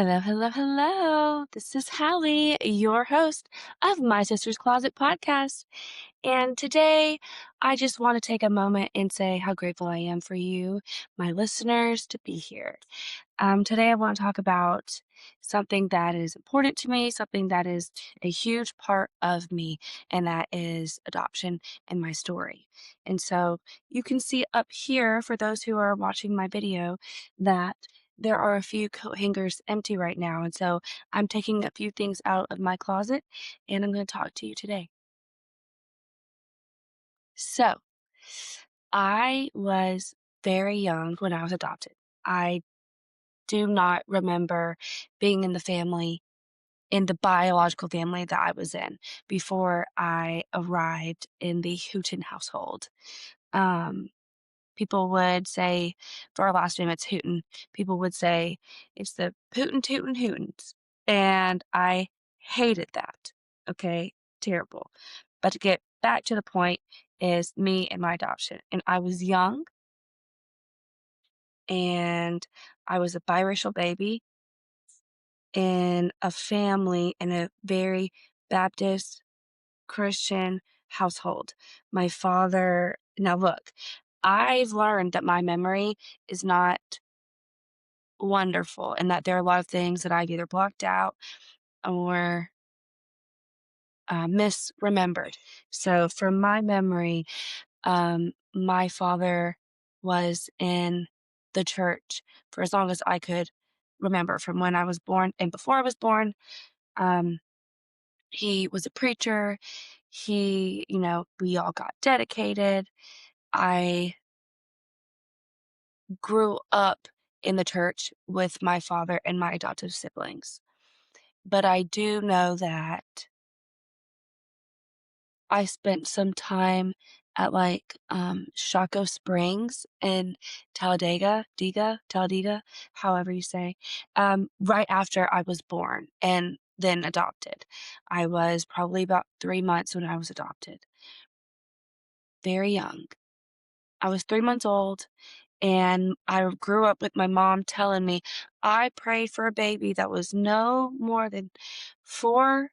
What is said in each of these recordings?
Hello, hello, hello. This is Hallie, your host of My Sister's Closet podcast. And today, I just want to take a moment and say how grateful I am for you, my listeners, to be here. Today, I want to talk about something that is important to me, something that is a huge part of me, and that is adoption and my story. And so, you can see up here, for those who are watching my video, that there are a few coat hangers empty right now. And so, I'm taking a few things out of my closet, and I'm going to talk to you today. So, I was very young when I was adopted. I do not remember being in the biological family that I was in before I arrived in the Hooten household. Um, People would say, for our last name, it's Hooten. People would say, it's the Pootin' Tootin' Hootens. And I hated that. Okay? Terrible. But to get back to the point is me and my adoption. And I was young and I was a biracial baby in a family in a very Baptist Christian household. My father, now look, I've learned that my memory is not wonderful and that there are a lot of things that I've either blocked out or misremembered. So, from my memory, my father was in the church for as long as I could remember from when I was born and before I was born. Um, he was a preacher. We all got dedicated. I grew up in the church with my father and my adoptive siblings. But I do know that I spent some time at, Shaco Springs in Talladega, however you say, right after I was born and then adopted. I was probably about 3 months when I was adopted. Very young. I was 3 months old, and I grew up with my mom telling me, I prayed for a baby that was no more than 4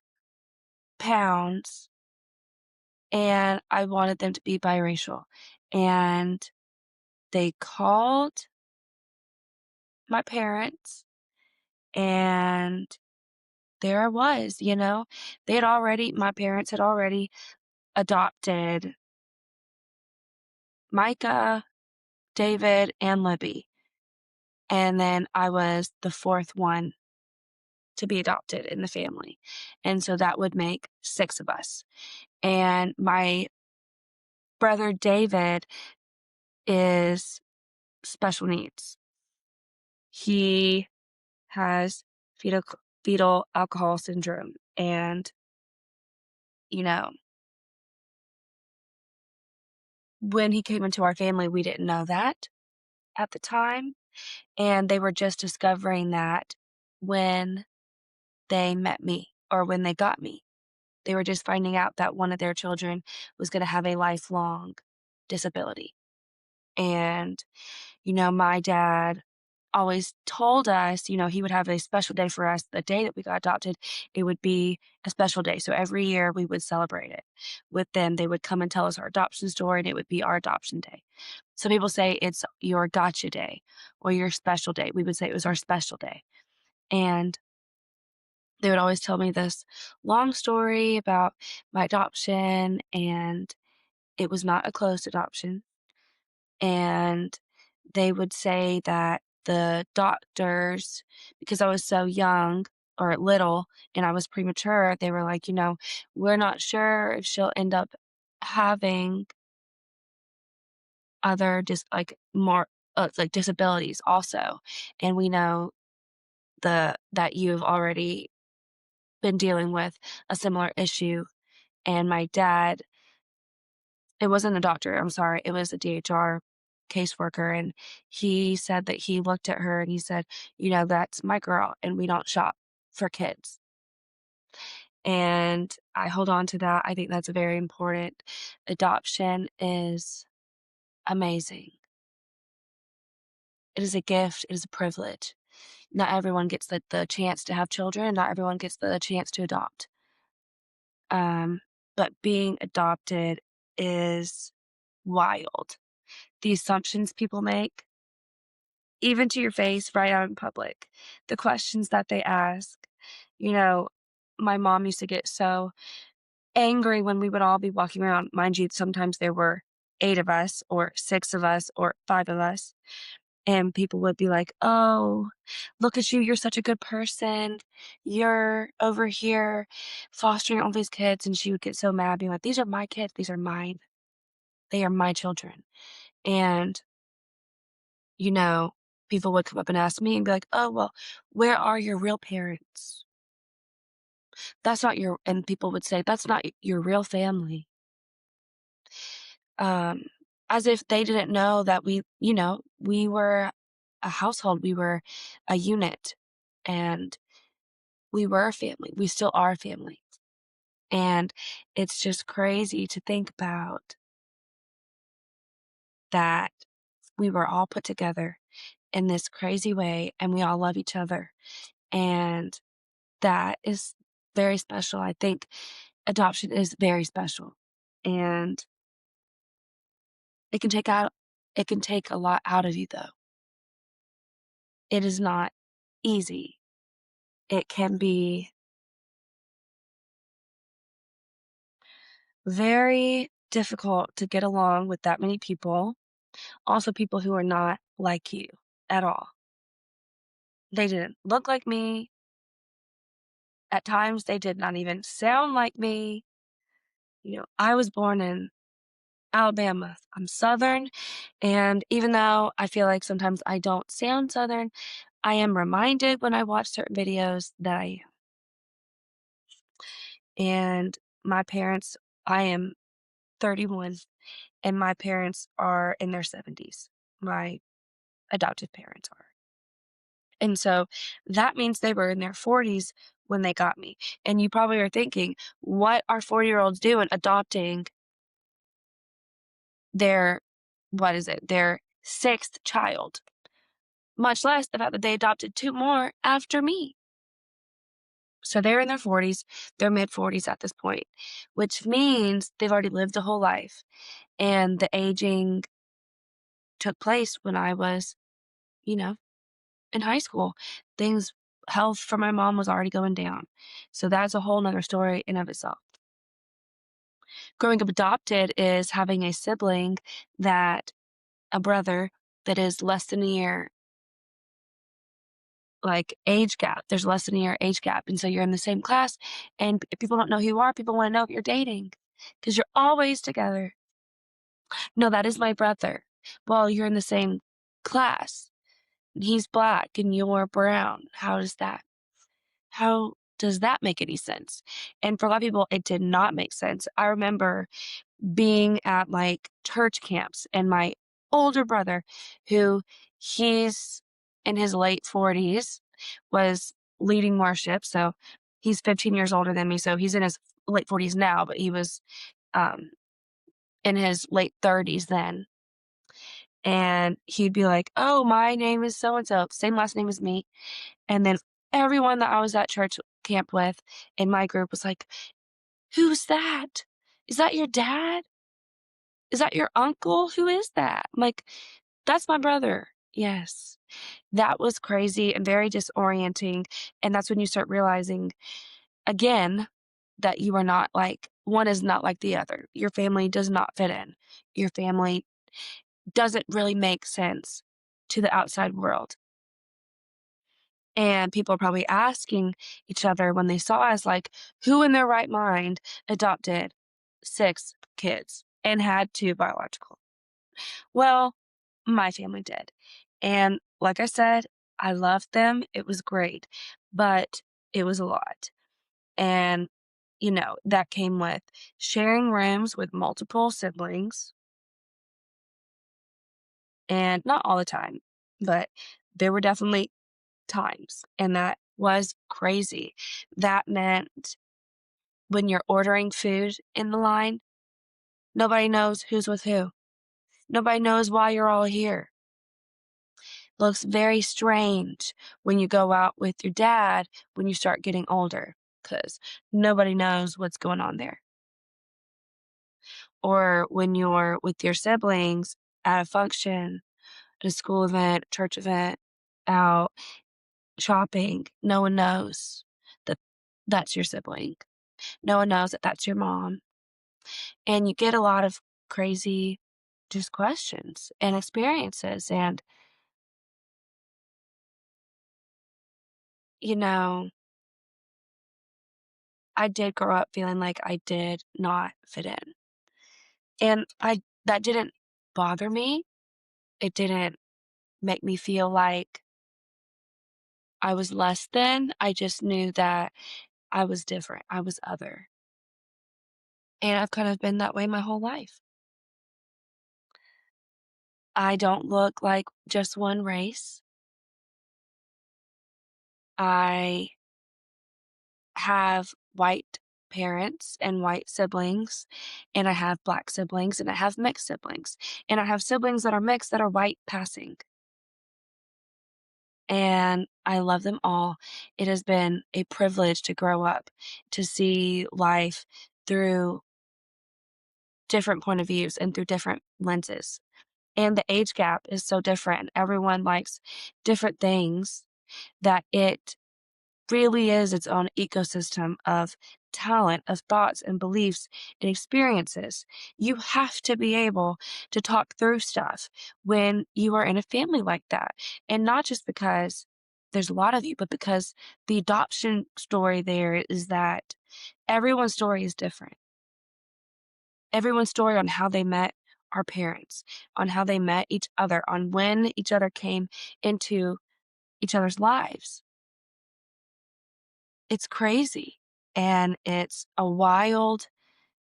pounds, and I wanted them to be biracial. And they called my parents, and there I was, you know? My parents had already adopted Micah, David, and Libby. And then I was the 4th one to be adopted in the family. And so that would make 6 of us. And my brother David is special needs. He has fetal fetal alcohol syndrome, and, you know, when he came into our family, we didn't know that at the time, and they were just discovering that when they met me or when they got me. They were just finding out that one of their children was gonna have a lifelong disability, and my dad always told us, he would have a special day for us. The day that we got adopted, it would be a special day. So every year we would celebrate it with them. They would come and tell us our adoption story, and it would be our adoption day. Some people say it's your gotcha day or your special day. We would say it was our special day. And they would always tell me this long story about my adoption, and it was not a closed adoption. And they would say that the doctors, because I was so young or little and I was premature, they were like, we're not sure if she'll end up having other more like disabilities also. And we know that you've already been dealing with a similar issue. And my dad, it wasn't a doctor, I'm sorry, it was a DHR caseworker, and he said that he looked at her and he said, "That's my girl, and we don't shop for kids." And I hold on to that. I think that's very important. Adoption is amazing. It is a gift, it is a privilege. Not everyone gets the chance to have children, and not everyone gets the chance to adopt. Um, but being adopted is wild. The assumptions people make, even to your face right out in public, the questions that they ask. You know, my mom used to get so angry when we would all be walking around. Mind you, sometimes there were 8 of us or 6 of us or 5 of us, and people would be like, "Oh, look at you, you're such a good person. You're over here fostering all these kids," and she would get so mad, being like, "These are my kids, these are mine. They are my children." And, you know, people would come up and ask me and be like, "Oh, well, where are your real parents? That's not your," and people would say, "That's not your real family." Um, as if they didn't know that we were a household, we were a unit, and we were a family. We still are a family. And it's just crazy to think about that we were all put together in this crazy way and we all love each other. And that is very special. I think adoption is very special. And it can take a lot out of you though. It is not easy. It can be very difficult to get along with that many people. Also, people who are not like you at all. They didn't look like me. At times, they did not even sound like me. I was born in Alabama. I'm Southern, and even though I feel like sometimes I don't sound Southern, I am reminded when I watch certain videos that I am. And my parents, I am 31, and my parents are in their 70s. My adoptive parents are. And so that means they were in their 40s when they got me. And you probably are thinking, what are 40-year-olds doing adopting their, what is it, their 6th child? Much less the fact that they adopted 2 more after me. So they're in their 40s, they're mid-40s at this point, which means they've already lived a whole life. And the aging took place when I was, you know, in high school. Things Health for my mom was already going down. So that's a whole nother story in of itself. Growing up adopted is having a sibling that a brother that is less than a year, like age gap. There's less than a year age gap. And so you're in the same class and if people don't know who you are, people want to know if you're dating because you're always together. No, that is my brother. Well, you're in the same class. He's black and you're brown. How does that make any sense? And for a lot of people, it did not make sense. I remember being at like church camps and my older brother, who he's in his late 40s, was leading worship. So he's 15 years older than me. So he's in his late 40s now, but he was um, in his late 30s then. And he'd be like, "Oh, my name is so and so, same last name as me." And then everyone that I was at church camp with in my group was like, "Who's that? Is that your dad? Is that your uncle? Who is that?" I'm like, "That's my brother." Yes. That was crazy and very disorienting. And that's when you start realizing again that you are not like one is not like the other. Your family does not fit in. Your family doesn't really make sense to the outside world. And people are probably asking each other when they saw us, like, who in their right mind adopted 6 kids and had 2 biological? Well, my family did. And like I said, I loved them. It was great, but it was a lot. And, that came with sharing rooms with multiple siblings, and not all the time, but there were definitely times, and that was crazy. That meant when you're ordering food in the line, nobody knows who's with who. Nobody knows why you're all here. looks very strange when you go out with your dad when you start getting older, because nobody knows what's going on there. Or when you're with your siblings at a function, at a school event, church event, out shopping, no one knows that that's your sibling. No one knows that that's your mom. And you get a lot of crazy just questions and experiences. And, you know, I did grow up feeling like I did not fit in. And that didn't bother me. It didn't make me feel like I was less than. I just knew that I was different. I was other. And I've kind of been that way my whole life. I don't look like just one race. I have white parents and white siblings, and I have black siblings, and I have mixed siblings, and I have siblings that are mixed that are white passing. And I love them all. It has been a privilege to grow up, to see life through different point of views and through different lenses. And the age gap is so different. Everyone likes different things that it really is its own ecosystem of talent, of thoughts and beliefs and experiences. You have to be able to talk through stuff when you are in a family like that. And not just because there's a lot of you, but because the adoption story there is that everyone's story is different. Everyone's story on how they met our parents, on how they met each other, on when each other came into each other's lives. It's crazy, and it's a wild,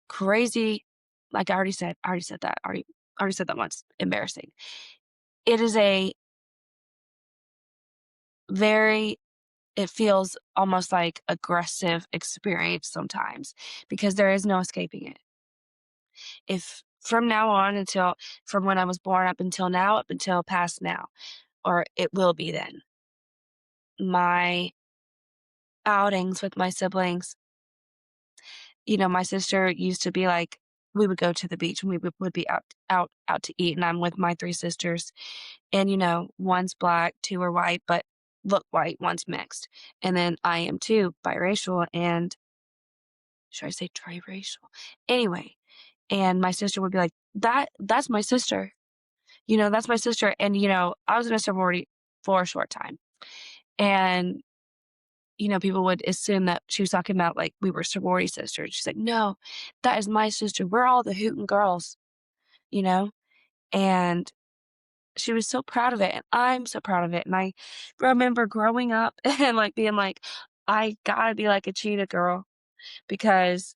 crazy like I already said that, already said that once, embarrassing. It is a very it feels almost like aggressive experience sometimes because there is no escaping it. If from now on until from when I was born up until now, up until past now, or it will be then, my outings with my siblings, my sister used to be like we would go to the beach and we would be out to eat, and I'm with my 3 sisters, and, one's black, 2 are white, but look white, one's mixed, and then I am too, biracial, and should I say triracial? Anyway, and my sister would be like, "That's my sister, that's my sister," and, I was in a sorority for a short time, and people would assume that she was talking about, like, we were sorority sisters. She's like, "No, that is my sister. We're all the Hooten girls," you know? And she was so proud of it, and I'm so proud of it, and I remember growing up and, like, being like, "I gotta be like a cheetah girl," because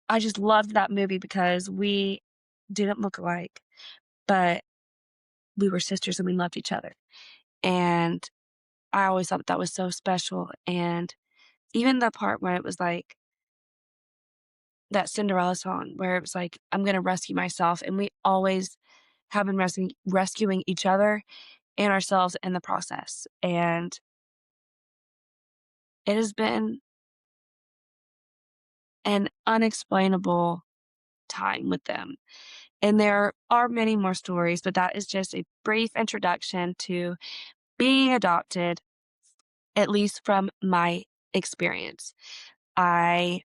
I just loved that movie because we didn't look alike, but we were sisters and we loved each other, and I always thought that was so special, and even the part where it was like that Cinderella song where it was like, "I'm gonna rescue myself," and we always have been rescuing each other and ourselves in the process, and it has been an unexplainable time with them, and there are many more stories, but that is just a brief introduction to being adopted, at least from my experience. I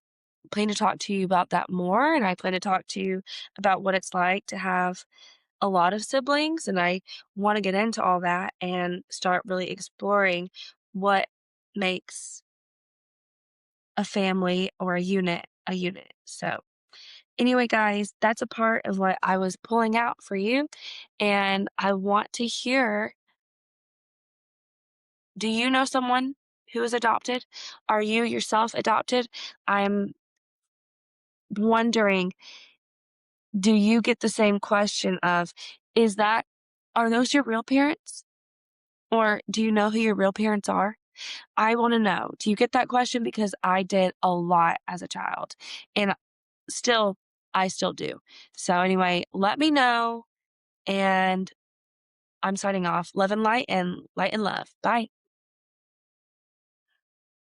plan to talk to you about that more, and I plan to talk to you about what it's like to have a lot of siblings, and I want to get into all that and start really exploring what makes a family or a unit a unit. So, anyway, guys, that's a part of what I was pulling out for you, and I want to hear, do you know someone who is adopted? Are you yourself adopted? I'm wondering, do you get the same question of, is that are those your real parents? Or do you know who your real parents are? I wanna know. Do you get that question? Because I did a lot as a child, and still I still do. So, anyway, let me know, and I'm signing off. Love and light and love. Bye.